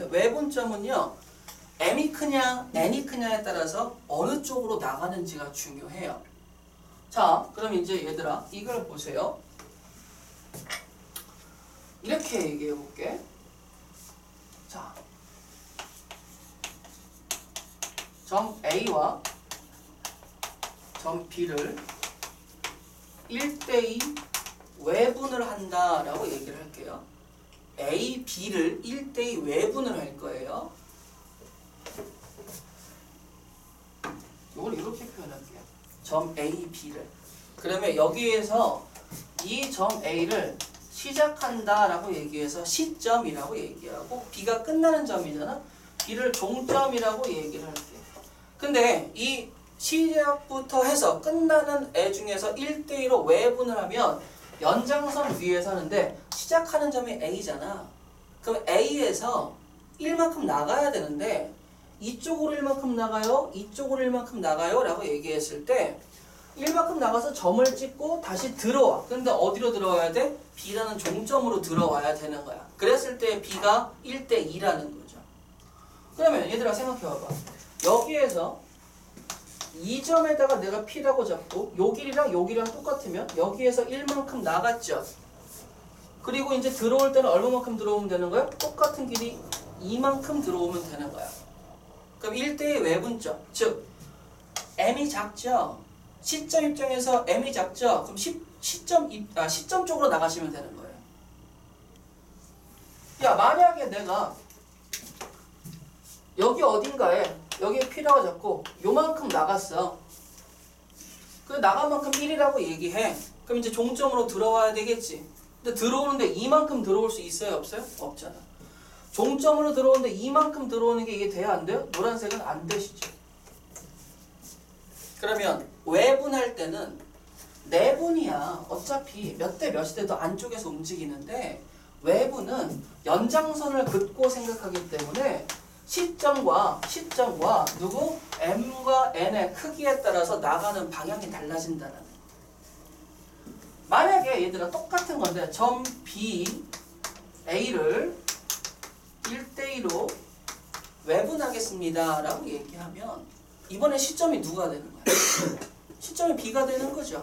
외분점은요, m이 크냐 n이 크냐에 따라서 어느 쪽으로 나가는지가 중요해요. 자, 그럼 이제 얘들아 이걸 보세요. 이렇게 얘기해 볼게. 자, 점 A와 점 B를 1대2 외분을 한다라고 얘기를 할게요. A, B를 1대2 외분을 할 거예요. 이걸 이렇게 표현할게요. 점 A, B를. 그러면 여기에서 이 점 A를 시작한다라고 얘기해서 시점이라고 얘기하고 B가 끝나는 점이잖아. B를 종점이라고 얘기를 할게요. 근데 이 시작부터 해서 끝나는 애 중에서 1대1로 외분을 하면 연장선 위에 서는데 시작하는 점이 A잖아. 그럼 A에서 1만큼 나가야 되는데 이쪽으로 1만큼 나가요? 이쪽으로 1만큼 나가요? 라고 얘기했을 때 1만큼 나가서 점을 찍고 다시 들어와. 근데 어디로 들어와야 돼? B라는 종점으로 들어와야 되는 거야. 그랬을 때 B가 1대2라는 거죠. 그러면 얘들아 생각해봐봐. 여기에서 이 점에다가 내가 P라고 잡고 요 길이랑 요 길이랑 똑같으면 여기에서 1만큼 나갔죠. 그리고 이제 들어올 때는 얼마만큼 들어오면 되는 거야? 똑같은 길이 이만큼 들어오면 되는 거야. 그럼 1대2 외분점, 즉 m이 작죠. 시점 입장에서 m이 작죠. 그럼 시점 쪽으로 나가시면 되는 거예요. 야, 만약에 내가 여기 어딘가에 여기에 P라고 잡고 요만큼 나갔어. 그 나간 만큼 1이라고 얘기해. 그럼 이제 종점으로 들어와야 되겠지. 근데 들어오는데 이만큼 들어올 수 있어요? 없어요? 없잖아. 종점으로 들어오는데 이만큼 들어오는 게 이게 돼야 안 돼요? 노란색은 안 되시죠. 그러면 외분할 때는 내분이야. 어차피 몇 대 몇이 돼도 안쪽에서 움직이는데 외분은 연장선을 긋고 생각하기 때문에 시점과 누구? m과 n의 크기에 따라서 나가는 방향이 달라진다는. 만약에 얘들아 똑같은 건데 점 B, A를 1대2로 외분하겠습니다 라고 얘기하면 이번에 시점이 누가 되는 거야? 시점이 B가 되는 거죠.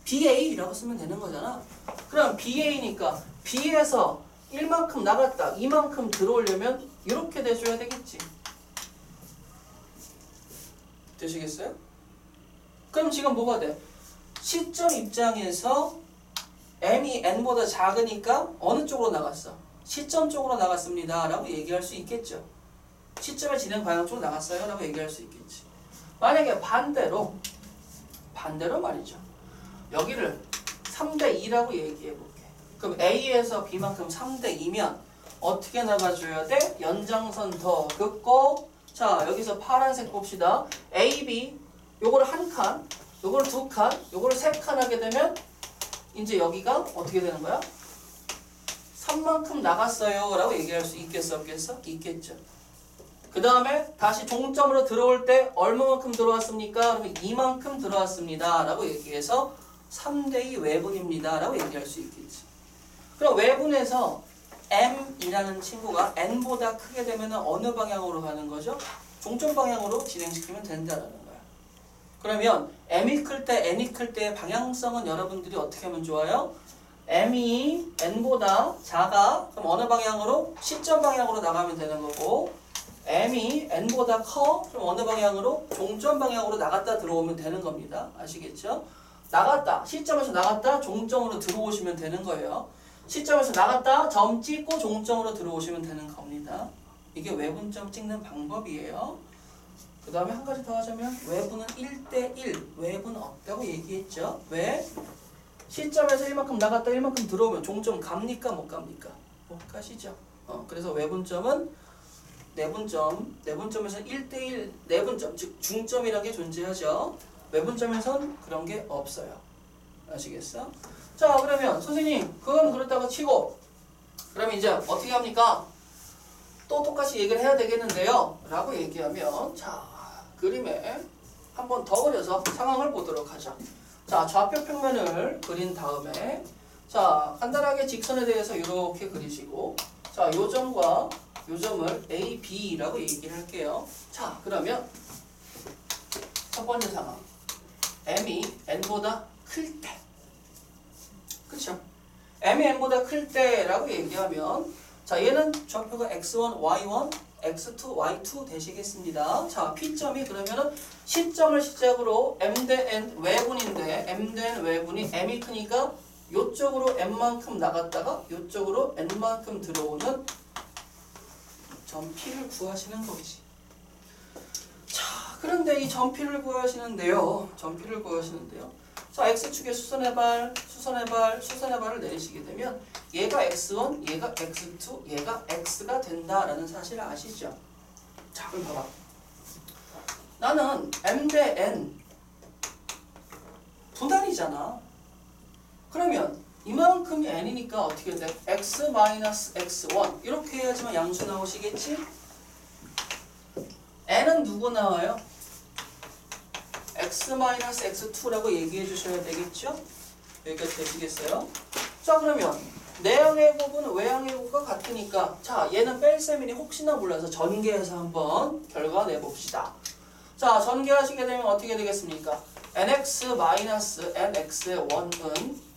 BA라고 쓰면 되는 거잖아. 그럼 BA니까 B에서 1만큼 나갔다, 이만큼 들어오려면 이렇게 돼줘야 되겠지. 되시겠어요? 그럼 지금 뭐가 돼? 시점 입장에서 m이 n보다 작으니까 어느 쪽으로 나갔어? 시점 쪽으로 나갔습니다 라고 얘기할 수 있겠죠. 시점의 진행 방향 쪽으로 나갔어요 라고 얘기할 수 있겠지. 만약에 반대로 말이죠. 여기를 3대2라고 얘기해 볼게. 그럼 A에서 B만큼 3대2면 어떻게 나가줘야 돼? 연장선 더 긋고. 자, 여기서 파란색 봅시다. A, B 요거를 한 칸, 요거를 두 칸, 요거를 세 칸 하게 되면 이제 여기가 어떻게 되는 거야? 3만큼 나갔어요 라고 얘기할 수 있겠어? 없겠어? 있겠죠. 그 다음에 다시 종점으로 들어올 때 얼마만큼 들어왔습니까? 그러면 이만큼 들어왔습니다 라고 얘기해서 3대2 외분입니다 라고 얘기할 수 있겠지. 그럼 외분에서 m이라는 친구가 n보다 크게 되면 어느 방향으로 가는 거죠? 종점 방향으로 진행시키면 된다는 거야. 그러면 m이 클 때, n이 클 때의 방향성은 여러분들이 어떻게 하면 좋아요? m이 n보다 작아. 그럼 어느 방향으로? 시점 방향으로 나가면 되는 거고, m이 n보다 커. 그럼 어느 방향으로? 종점 방향으로 나갔다 들어오면 되는 겁니다. 아시겠죠? 나갔다. 시점에서 나갔다. 종점으로 들어오시면 되는 거예요. 시점에서 나갔다. 점 찍고 종점으로 들어오시면 되는 겁니다. 이게 외분점 찍는 방법이에요. 그 다음에 한 가지 더 하자면 외분은 1대1. 외분은 없다고 얘기했죠. 왜? 시점에서 1만큼 나갔다 1만큼 들어오면 종점 갑니까? 못 갑니까? 못 가시죠. 그래서 외분점은 내분점에서 1대1 내분점, 즉 중점이라는 게 존재하죠. 외분점에선 그런 게 없어요. 아시겠어? 자, 그러면 선생님 그건 그렇다고 치고 그러면 이제 어떻게 합니까? 또 똑같이 얘기를 해야 되겠는데요 라고 얘기하면 자, 그림에 한 번 더 그려서 상황을 보도록 하죠. 자, 좌표 평면을 그린 다음에 자, 간단하게 직선에 대해서 이렇게 그리시고 자, 요 점과 요 점을 A, B라고 얘기를 할게요. 자, 그러면 첫 번째 상황. M이 N보다 클 때. 그쵸? M이 N보다 클 때라고 얘기하면 자, 얘는 좌표가 X1, Y1, X2, Y2 되시겠습니다. 자, P점이 그러면은 C점을 시작으로 M 대 N 외분인데 M 대 N 외분이 M이 크니까 요쪽으로 N만큼 나갔다가 요쪽으로 N만큼 들어오는 점 P를 구하시는 거지. 자, 그런데 이 점 P를 구하시는데요. 자, X축에 수선의 발을 내리시게 되면 얘가 X1, 얘가 X2, 얘가 X가 된다라는 사실을 아시죠? 자, 그럼 봐봐. 나는 M 대 N 분할이잖아. 그러면 이만큼이 N이니까 어떻게 돼? X-X1 이렇게 해야지만 양수 나오시겠지? N은 누구 나와요? X-X2라고 얘기해 주셔야 되겠죠? 여기까지 되시겠어요? 자, 그러면 내항의 곱은 외항의 곱과 같으니까 자, 얘는 뺄 셈이니 혹시나 몰라서 전개해서 한번 결과 내봅시다. 자, 전개하시게 되면 어떻게 되겠습니까? nx-nx의 원은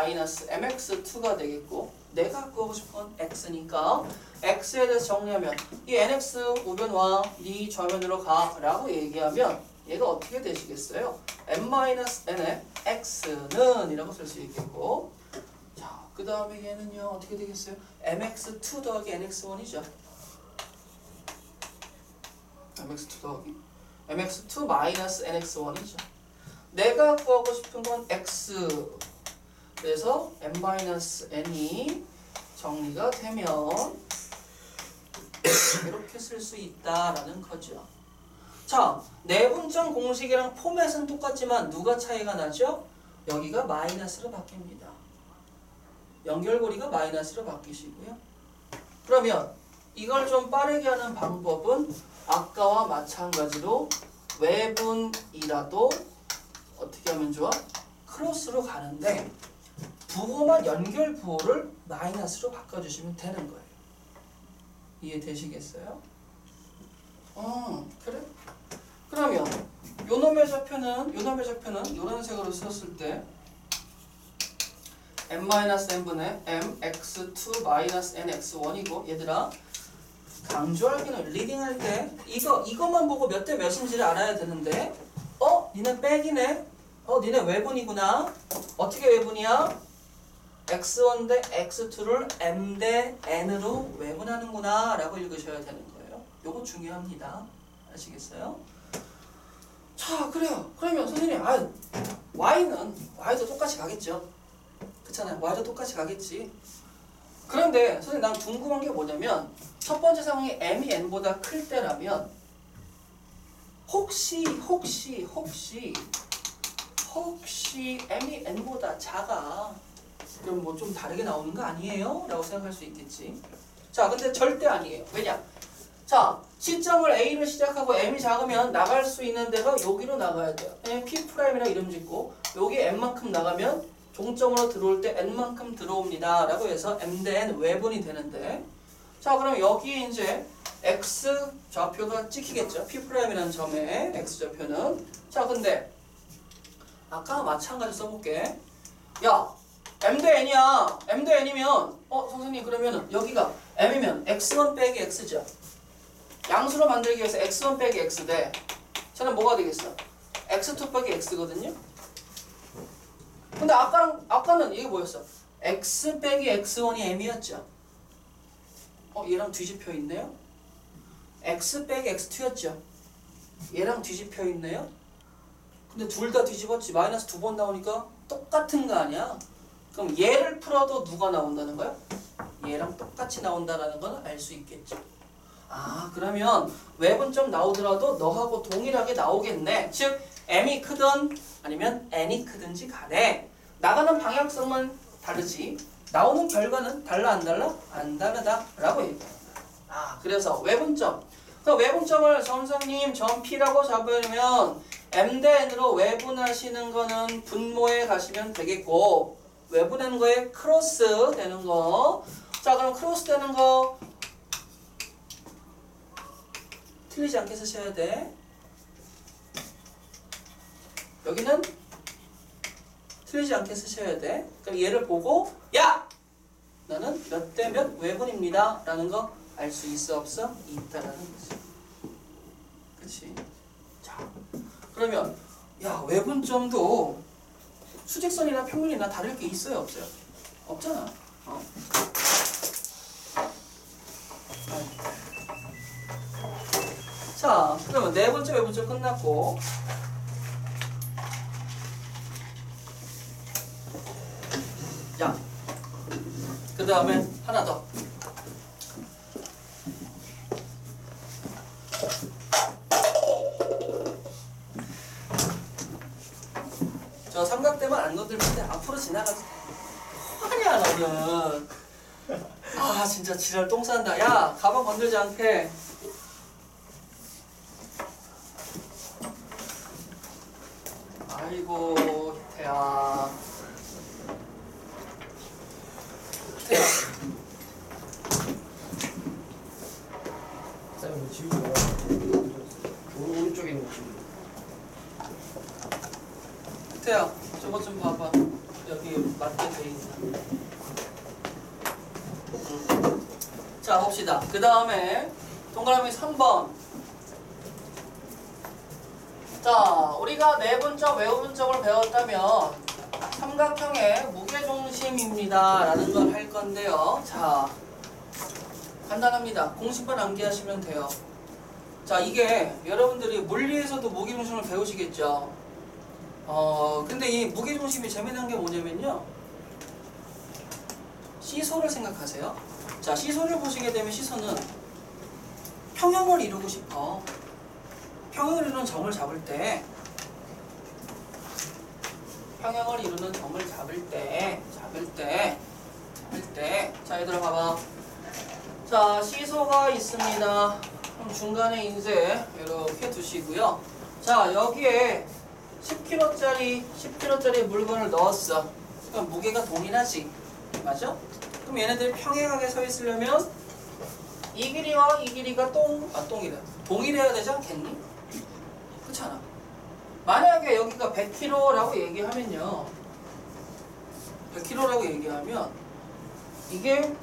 mx-mx2가 되겠고 내가 구하고 싶은 건 x니까 x에 대해서 정리하면 이 nx 우변 와, 네 좌변으로 가 라고 얘기하면 얘가 어떻게 되시겠어요? m-n의 x는 이라고 쓸 수 있겠고 자, 그 다음에 얘는요 어떻게 되겠어요? mx2 더하기 nx1이죠. mx2 더하기 mx2 마이너스 nx1이죠. 내가 구하고 싶은 건 x 그래서 m-n이 정리가 되면 이렇게 쓸 수 있다라는 거죠. 자, 내분점 공식이랑 포맷은 똑같지만 누가 차이가 나죠? 여기가 마이너스로 바뀝니다. 연결고리가 마이너스로 바뀌시고요. 그러면 이걸 좀 빠르게 하는 방법은 아까와 마찬가지로 외분이라도 어떻게 하면 좋아? 크로스로 가는데 부호만 연결 부호를 마이너스로 바꿔주시면 되는 거예요. 이해되시겠어요? 그래? 그러면 요놈의 좌표는 요런 색으로 썼을 때 m-n분의 mx2-nx1이고 얘들아 강조하기는 리딩할 때 이거만 보고 몇 대 몇인지를 알아야 되는데 니네 백이네? 니네 외분이구나? 어떻게 외분이야? x1 대 x2를 m 대 n으로 외분하는구나 라고 읽으셔야 되는 거예요. 요거 중요합니다. 아시겠어요? 자, 그래요. 그러면 선생님 y도 똑같이 가겠죠. 그렇잖아요. y도 똑같이 가겠지. 그런데 선생님 난 궁금한 게 뭐냐면 첫 번째 상황이 m이 n보다 클 때라면 혹시 m이 n보다 작아 그럼 뭐 좀 다르게 나오는 거 아니에요? 라고 생각할 수 있겠지. 자, 근데 절대 아니에요. 왜냐? 자, 시점을 A를 시작하고 M이 작으면 나갈 수 있는 데가 여기로 나가야 돼요. P'이라 이름 짓고 여기 M만큼 나가면 종점으로 들어올 때 N만큼 들어옵니다. 라고 해서 M 대 N 외분이 되는데 자, 그럼 여기에 이제 X 좌표가 찍히겠죠. P'이라는 점에 X 좌표는 자, 근데 아까와 마찬가지 써볼게. 야, M 대 N이야. M 대 N이면 선생님 그러면은 여기가 M이면 X1 빼기 X죠. 양수로 만들기 위해서 X1 빼기 X 대 저는 뭐가 되겠어? X2 빼기 X거든요. 근데 아까는 이게 뭐였어? X 빼기 X1이 M이었죠. 얘랑 뒤집혀 있네요. X 빼기 X2였죠. 얘랑 뒤집혀 있네요. 근데 둘 다 뒤집었지. 마이너스 2번 나오니까 똑같은 거 아니야? 그럼 얘를 풀어도 누가 나온다는 거야? 얘랑 똑같이 나온다는 건 알 수 있겠죠. 그러면 외분점 나오더라도 너하고 동일하게 나오겠네. 즉 m이 크든 아니면 n이 크든지 간에 나가는 방향성만 다르지 나오는 결과는 달라 안 달라? 안 다르다 라고 얘기합니다. 그래서 외분점 그 외분점을 선생님 점 P라고 잡으면 m 대 n으로 외분하시는 거는 분모에 가시면 되겠고 외분하는 거에 크로스 되는 거 자, 그럼 크로스 되는 거 틀리지 않게 쓰셔야 돼. 여기는 틀리지 않게 쓰셔야 돼. 그럼 얘를 보고 야! 나는 몇 대 몇 외분입니다 라는 거 알 수 있어 없어? 있다라는 거지. 그치? 자, 그러면 야 외분점도 수직선이나 평면이나 다를 게 있어요 없어요? 없잖아. 자, 그러면 네 번째 외분점 끝났고 야, 그 다음에 하나 더. 저 삼각대만 안 건들면 돼. 앞으로 지나가지. 뭐하냐 너는. 아 진짜 지랄 똥 싼다. 야 가방 건들지 않게. 아이고 태야. 태야. 쌤 이거 지우고 오른쪽에 있는 거 지우고. 태야 저것 좀 봐봐. 여기 맞게 돼 있나. 자 봅시다. 그 다음에 동그라미 3번. 자 우리가 내분점 외분점을 배웠다면 삼각형의 무게중심입니다 라는 걸 할 건데요. 자 간단합니다. 공식만 암기하시면 돼요. 자 이게 여러분들이 물리에서도 무게중심을 배우시겠죠. 근데 이 무게중심이 재미난 게 뭐냐면요, 시소를 생각하세요. 자 시소를 보시게 되면 시소는 평형을 이루고 싶어. 평형을 이루는 점을 잡을 때, 평형을 이루는 점을 잡을 때, 자 얘들아 봐봐. 자 시소가 있습니다. 그럼 중간에 이제 이렇게 두시고요. 자 여기에 10kg짜리 물건을 넣었어. 그럼 무게가 동일하지, 맞아? 그럼 얘네들이 평행하게 서 있으려면 이 길이와 이 길이가 동일해야 되지 않겠니? 그렇잖아. 만약에 여기가 100kg라고 얘기하면요, 100kg라고 얘기하면 이게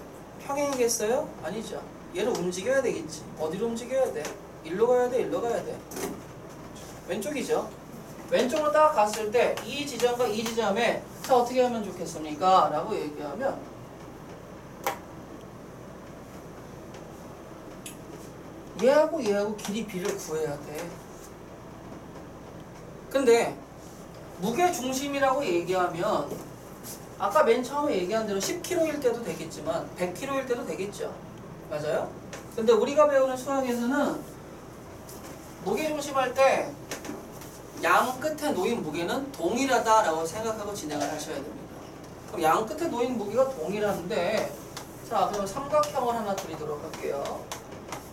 평행이겠어요? 아니죠. 얘를 움직여야 되겠지. 어디로 움직여야 돼? 일로 가야 돼? 일로 가야 돼? 왼쪽이죠. 왼쪽으로 딱 갔을 때 이 지점과 이 지점에 자 어떻게 하면 좋겠습니까? 라고 얘기하면 얘하고 길이 B를 구해야 돼. 근데 무게중심이라고 얘기하면 아까 맨 처음에 얘기한 대로 10kg일 때도 되겠지만 100kg일 때도 되겠죠. 맞아요? 근데 우리가 배우는 수학에서는 무게중심 할 때 양 끝에 놓인 무게는 동일하다라고 생각하고 진행을 하셔야 됩니다. 그럼 양 끝에 놓인 무게가 동일한데, 자 그러면 삼각형을 하나 그리도록 할게요.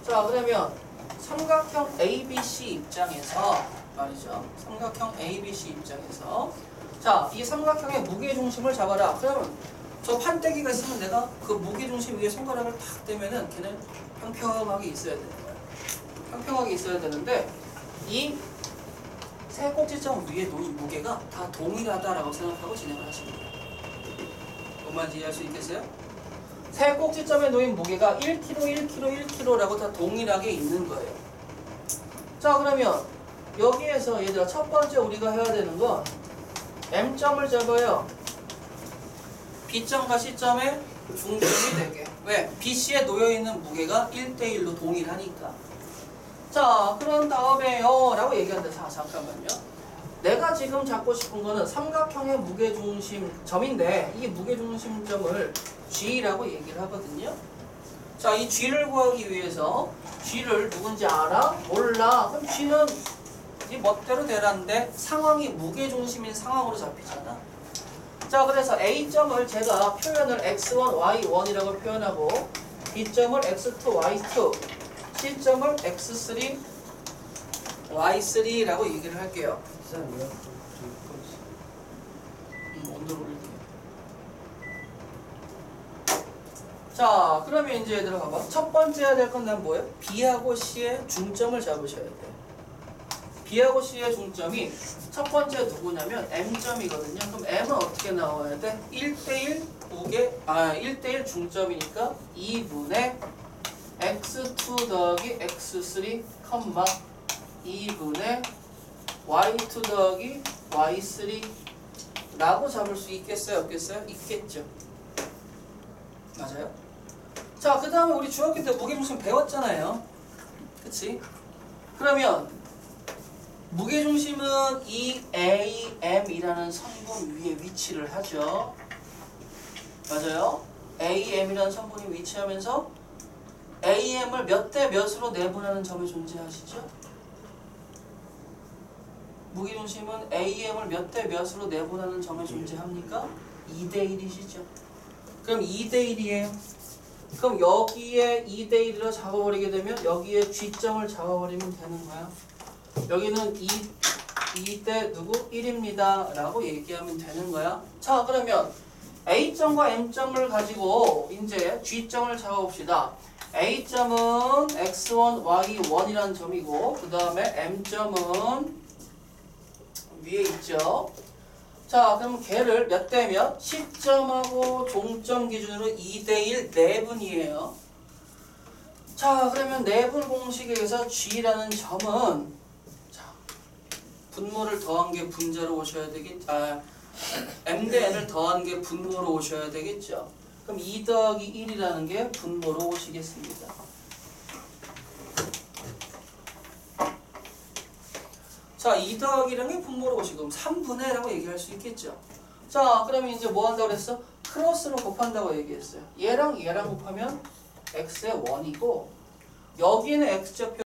자 그러면 삼각형 ABC 입장에서 말이죠. 삼각형 ABC 입장에서 자 이 삼각형의 무게중심을 잡아라. 그러면 저 판때기가 있으면 내가 그 무게중심 위에 손가락을 탁 대면은 걔는 평평하게 있어야 되는 거야. 평평하게 있어야 되는데 이 세 꼭지점 위에 놓인 무게가 다 동일하다라고 생각하고 진행을 하십니다. 뭔 말인지 이해할 수 있겠어요? 세 꼭지점에 놓인 무게가 1kg 라고 다 동일하게 있는 거예요. 자 그러면 여기에서 얘들아 첫 번째 우리가 해야 되는 건 M점을 잡아요. B점과 C점의 중점이 되게. 왜? BC에 놓여있는 무게가 1대1로 동일하니까. 자 그런 다음에요 라고 얘기한다. 자 잠깐만요. 내가 지금 잡고 싶은 거는 삼각형의 무게중심점인데 이 무게중심점을 G라고 얘기를 하거든요. 자 이 G를 구하기 위해서 G를 누군지 알아? 몰라. 그럼 G는 네 멋대로 되라는데 상황이 무게중심인 상황으로 잡히잖아. 자 그래서 A점을 제가 표현을 x1, y1이라고 표현하고 B점을 x2, y2, C점을 x3, y3라고 얘기를 할게요. 쌤 뭐야? 온도를 올릴게요. 자 자, 그러면 이제 얘들아 봐봐. 첫 번째 해야 될 건 난 뭐예요? B하고 C의 중점을 잡으셔야 돼. B하고 C의 중점이 첫 번째 누구냐면 M점이거든요. 그럼 M은 어떻게 나와야 돼? 1대1 1대1 중점이니까 2분의 x2 더하기 x3, 2분의 y2 더하기 y3 라고 잡을 수 있겠어요? 없겠어요? 있겠죠. 맞아요? 자, 그 다음에 우리 중학교 때 무게중심 배웠잖아요. 그치? 그러면 무게중심은 이 AM이라는 성분 위에 위치를 하죠. 맞아요? AM이라는 성분이 위치하면서 AM을 몇 대 몇으로 내분하는 점이 존재하시죠? 무게중심은 AM을 몇 대 몇으로 내분하는 점이 존재합니까? 2대 1이시죠. 그럼 2대 1이에요. 그럼 여기에 2대 1로 잡아버리게 되면 여기에 G점을 잡아버리면 되는 거야. 여기는 2대 누구? 1입니다 라고 얘기하면 되는 거야. 자, 그러면 A점과 M점을 가지고 이제 G점을 잡아봅시다. A점은 x1, y1이라는 점이고 그 다음에 M점은 위에 있죠. 자, 그럼 걔를 몇 대 몇? 시점하고 종점 기준으로 2대1 내분이에요. 자, 그러면 내분 공식에 의해서 G라는 점은 자, 분모를 더한 게 분자로 오셔야 되겠죠. M 대 N을 더한 게 분모로 오셔야 되겠죠. 그럼 2 더하기 1이라는 게 분모로 오시겠습니다. 자, 2 더하기라는 게 분모로 오시고 그럼 3분의 라고 얘기할 수 있겠죠. 자, 그러면 이제 뭐 한다고 그랬어? 크로스로 곱한다고 얘기했어요. 얘랑 얘랑 곱하면 x의 원이고 여기는 x좌표